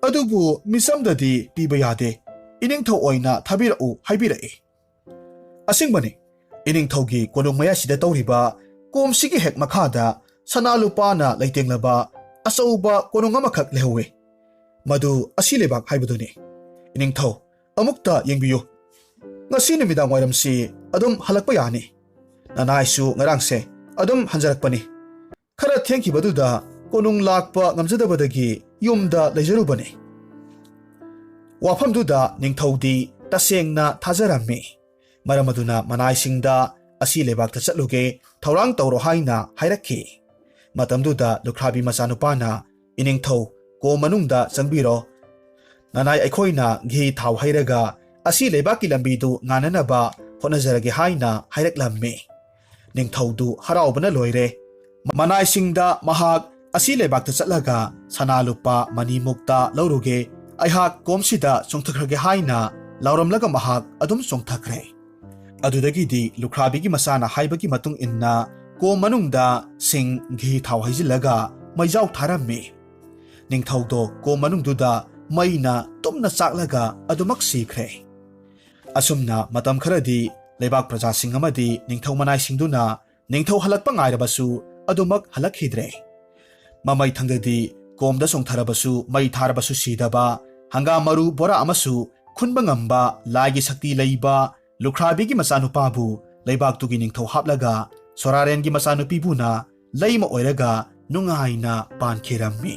ꯑꯗꯨꯕꯨ ꯃꯤꯆꯝꯗꯗꯤ ꯄꯤꯕ ꯌꯥꯗꯦ, ꯏꯅꯤꯡꯊꯧ ꯑꯣꯏꯅ ꯊꯥꯕꯤꯔꯛꯎ ꯍꯥꯏꯕꯤꯔꯛꯏ꯫ ꯑꯁꯦꯡꯕꯅꯤ, ꯏꯅꯤꯡꯊꯧꯒꯤ ꯀꯣꯅꯨꯡ ꯃꯌꯥꯏꯁꯤꯗ ꯇꯧꯔꯤꯕ ꯀꯣꯝꯁꯤꯒꯤ ꯍꯦꯛ ꯃꯈꯥꯗ ꯁꯅꯥ ꯂꯨꯄꯥꯅ ꯂꯩꯇꯦꯡꯂꯕ ꯑꯆꯧꯕ ꯀꯣꯅꯨꯡ ꯑꯃꯈꯛ ꯂꯩꯍꯧꯏ꯫ ꯃꯗꯨ ꯑꯁꯤ ꯂꯩꯕꯥꯛ ꯍꯥꯏꯕꯗꯨꯅꯤ꯫ ꯏꯅꯤꯡꯊꯧ, ꯑꯃꯨꯛꯇ ꯌꯦꯡꯕꯤꯌꯨ꯫ ꯉꯁꯤ ꯅꯨꯃꯤꯗꯥꯡ ꯋꯥꯏꯔꯝꯁꯤ ꯑꯗꯨꯝ ꯍꯜꯂꯛꯄ ꯌꯥꯅꯤ꯫ ꯅꯅꯥꯏꯁꯨ ꯉꯔꯥꯡꯁꯦ ꯑꯗꯨꯝ ꯍꯟꯖꯔꯛꯄꯅꯤ꯫ ꯈꯔ ꯊꯦꯡꯈꯤꯕꯗꯨꯗ ꯀꯣꯅꯨꯡ ꯂꯥꯛꯄ ꯉꯝꯖꯗꯕꯗꯒꯤ ꯌꯨꯝꯗ ꯂꯩꯖꯔꯨꯕꯅꯤ꯫ ꯋꯥꯐꯝꯗꯨꯗ ꯅꯤꯡꯊꯧꯗꯤ ꯇꯁꯦꯡꯅ ꯊꯥꯖꯔꯝꯃꯤ꯫ ꯃꯔꯝ ꯑꯗꯨꯅ ꯃꯅꯥꯏꯁꯤꯡꯗ ꯑꯁꯤ ꯂꯩꯕꯥꯛꯇ ꯆꯠꯂꯨꯒꯦ ꯊꯧꯔꯥꯡ ꯇꯧꯔꯣ ꯍꯥꯏꯅ ꯍꯥꯏꯔꯛꯈꯤ꯫ ꯃꯇꯝꯗꯨꯗ ꯂꯨꯈ꯭ꯔꯥꯕꯤ ꯃꯆꯥꯅꯨꯄꯥꯅ, ꯏꯅꯤꯡꯊꯧ, ꯀꯣꯝ ꯃꯅꯨꯡꯗ ꯆꯪꯕꯤꯔꯣ꯫ ꯅꯅꯥꯏ ꯑꯩꯈꯣꯏꯅ ꯘꯤ ꯊꯥꯎ ꯍꯩꯔꯒ ꯑꯁꯤ ꯂꯩꯕꯥꯛꯀꯤ ꯂꯝꯕꯤꯗꯨ ꯉꯥꯟꯅꯅꯕ ꯍꯣꯠꯅꯖꯔꯒꯦ ꯍꯥꯏꯅ ꯍꯥꯏꯔꯛꯂꯝꯃꯤ꯫ ꯅꯤꯡꯊꯧꯗꯨ ꯍꯔꯥꯎꯕꯅ ꯂꯣꯏꯔꯦ꯫ ꯃꯅꯥꯏꯁꯤꯡꯗ ꯃꯍꯥꯛ ꯑꯁꯤ ꯂꯩꯕꯥꯛꯇ ꯆꯠꯂꯒ ꯁꯅꯥ ꯂꯨꯄꯥ ꯃꯅꯤꯃꯨꯛꯇ ꯂꯧꯔꯨꯒꯦ, ꯑꯩꯍꯥꯛ ꯀꯣꯝꯁꯤꯗ ꯆꯣꯡꯊꯈ꯭ꯔꯒꯦ ꯍꯥꯏꯅ ꯂꯥꯎꯔꯝꯂꯒ ꯃꯍꯥꯛ ꯑꯗꯨꯝ ꯆꯣꯡꯊꯈ꯭ꯔꯦ꯫ ꯑꯗꯨꯗꯒꯤꯗꯤ ꯂꯨꯈ꯭ꯔꯥꯕꯤꯒꯤ ꯃꯆꯥꯅ ꯍꯥꯏꯕꯒꯤ ꯃꯇꯨꯡ ꯏꯟꯅ ꯀꯣꯝ ꯃꯅꯨꯡꯗ ꯁꯤꯡ, ꯘꯤ ꯊꯥꯎ ꯍꯩꯖꯤꯜꯂꯒ ꯃꯩꯖꯥꯎ ꯊꯥꯔꯝꯃꯤ꯫ ꯅꯤꯡꯊꯧꯗꯣ ꯀꯣꯝ ꯃꯅꯨꯡꯗꯨꯗ ꯃꯩꯅ ꯇꯨꯝꯅ ꯆꯥꯛꯂꯒ ꯑꯗꯨꯃꯛ ꯁꯤꯈ꯭ꯔꯦ꯫ ꯑꯁꯨꯝꯅ ꯃꯇꯝ ꯈꯔꯗꯤ ꯂꯩꯕꯥꯛ ꯄ꯭ꯔꯖꯥꯁꯤꯡ ꯑꯃꯗꯤ ꯅꯤꯡꯊꯧ ꯃꯅꯥꯏꯁꯤꯡꯗꯨꯅ ꯅꯤꯡꯊꯧ ꯍꯜꯂꯛꯄ ꯉꯥꯏꯔꯕꯁꯨ ꯑꯗꯨꯃꯛ ꯍꯜꯂꯛꯈꯤꯗ꯭ꯔꯦ꯫ ꯃꯃꯩ ꯊꯪꯗꯗꯤ ꯀꯣꯝꯗ ꯆꯣꯡꯊꯔꯕꯁꯨ ꯃꯩ ꯊꯥꯔꯕꯁꯨ ꯁꯤꯗꯕ, ꯍꯪꯒꯥꯝ ꯃꯔꯨ ꯕꯣꯔꯥ ꯑꯃꯁꯨ ꯈꯨꯟꯕ ꯉꯝꯕ ꯂꯥꯏꯒꯤ ꯁꯛꯇꯤ ꯂꯩꯕ ꯂꯨꯈ꯭ꯔꯥꯕꯤꯒꯤ ꯃꯆꯥꯅꯨꯄꯥꯕꯨ ꯂꯩꯕꯥꯛꯇꯨꯒꯤ ꯅꯤꯡꯊꯧ ꯍꯥꯞꯂꯒ ꯁꯣꯔꯥꯔꯦꯟꯒꯤ ꯃꯆꯥꯅꯨꯄꯤꯕꯨꯅ ꯂꯩꯃ ꯑꯣꯏꯔꯒ ꯅꯨꯡꯉꯥꯏꯅ ꯄꯥꯟꯈꯤꯔꯝꯃꯤ꯫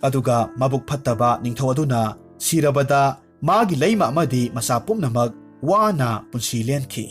ꯑꯗꯨꯒ ꯃꯕꯨꯛ ꯐꯠꯇꯕ ꯅꯤꯡꯊꯧ ꯑꯗꯨꯅ ꯁꯤꯔꯕꯗ ꯃꯥꯒꯤ ꯂꯩꯃ ꯑꯃꯗꯤ ꯃꯆꯥ ꯄꯨꯝꯅꯃꯛ ꯋꯥꯅ ꯄꯨꯟꯁꯤ ꯂꯦꯟꯈꯤ꯫